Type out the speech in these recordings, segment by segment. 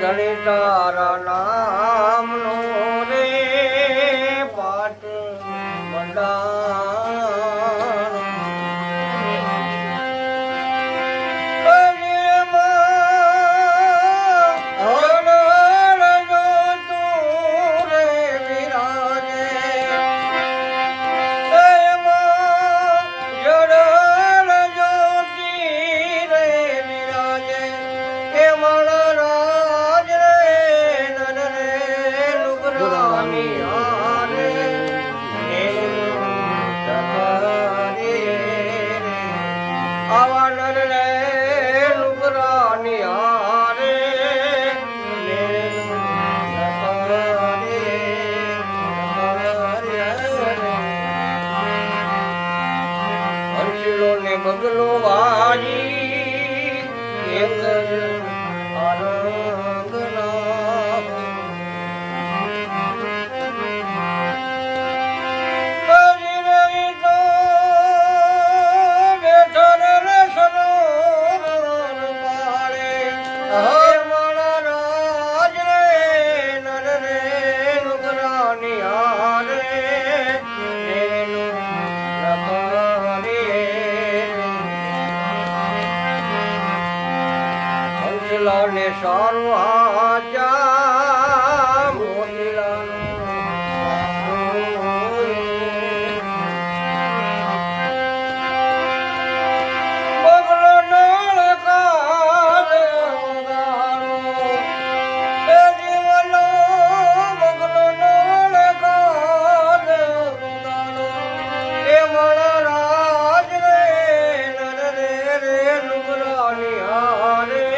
ધણી તારા નામનો રે પાટ મંડાણ બગલો વાજી એક ને સારું આચા બગલો નળ કાળો જીવનો બગલો નળ કાળો એ મણરાજ રે નર રે રે લુગરાની હારે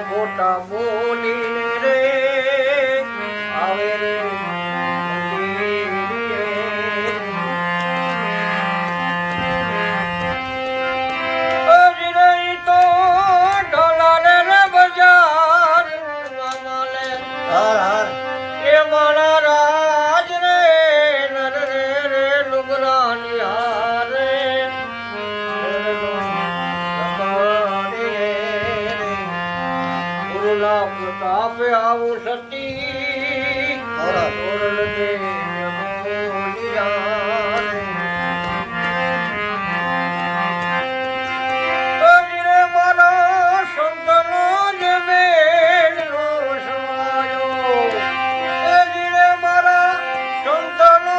ખોટા બોલીને રે આવે રે તો ઢોલાને રે બજાર માલે એ મારા રાજ રે નર રે રે લુગરાની હારે પ્રતાપ આવું સતી મારા સંતનો જે બેનો સમાયો મારા સંતનો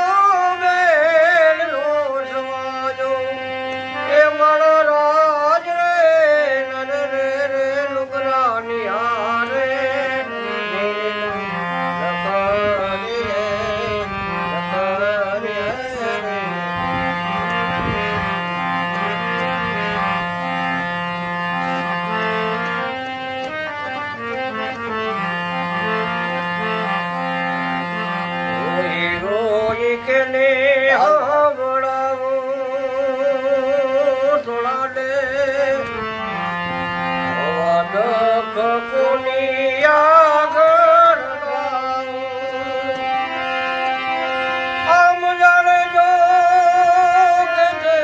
બેનો સમાયો એ મારા રાજ રે નર રે રે લુગરાની હારે ને હવડાવો થોડા દે દખ કોની આગળ આમ જાણે જો કે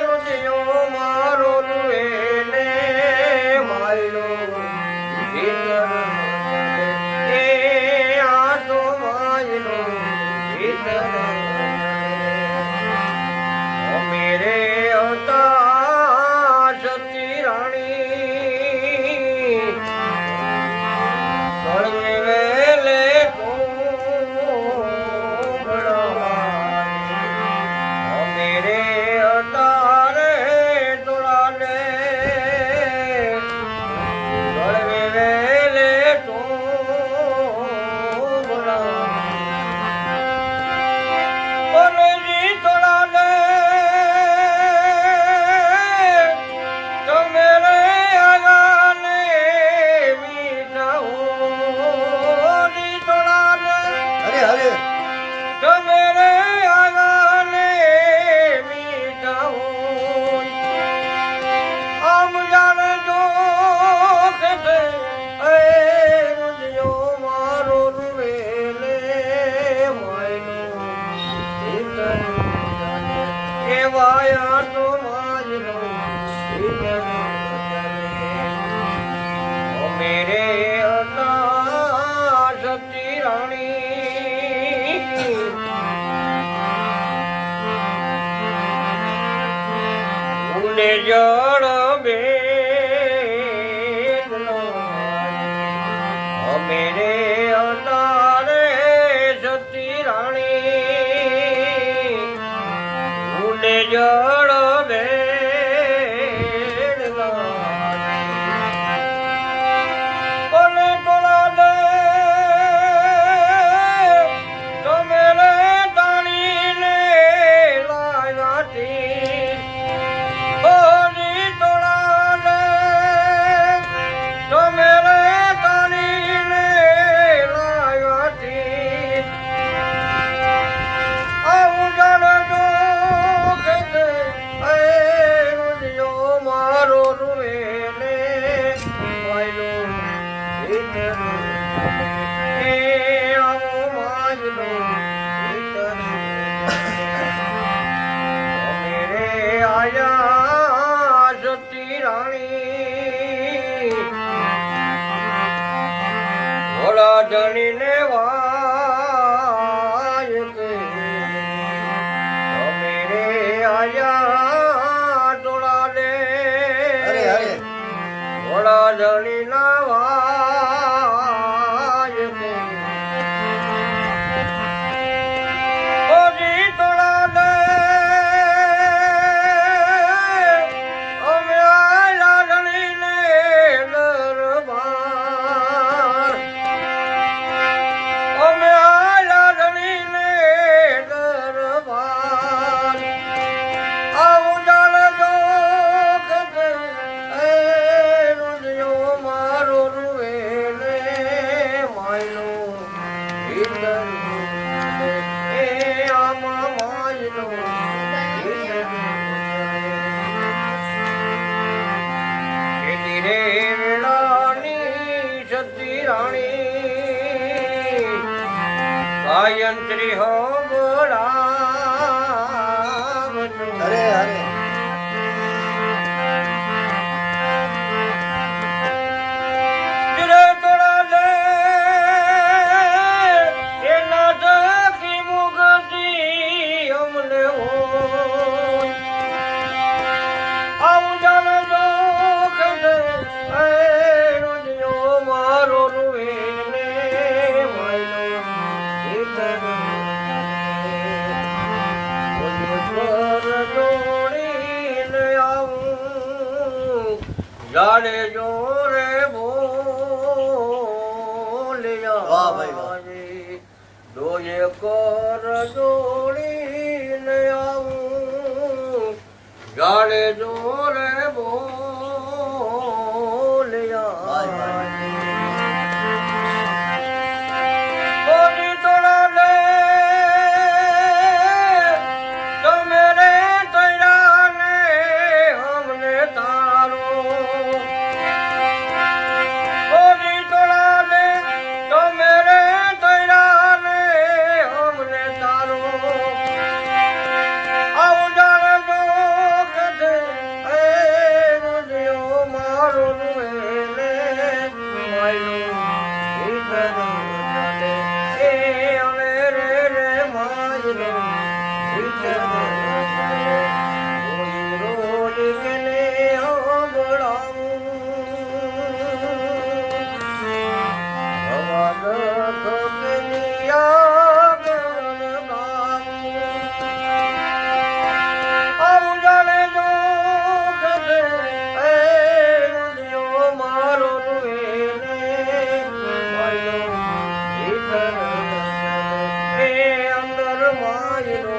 રુચિયો મારો રૂને માયલો ભીતર એ આ તો માયલો મેરે અવતા સતી રાણી રાણી ઉને જળ બે અમે રે અતારે સતી રાણી ઉને જળ બે સતી રાણી ભોળા ધણીને વાય કે અમે રે આયા ટોળા દે ભોળા ધણીના વાય કે ઓજી ટોળા દે સતી રાણી ગાયંત્રી હો બોલા હરે હરે જાડે જોરે બોલ્યા વાહ ભાઈ દોયે કર જોડીને આવું જાડે જોરે બોલ્યા અંદર માયનો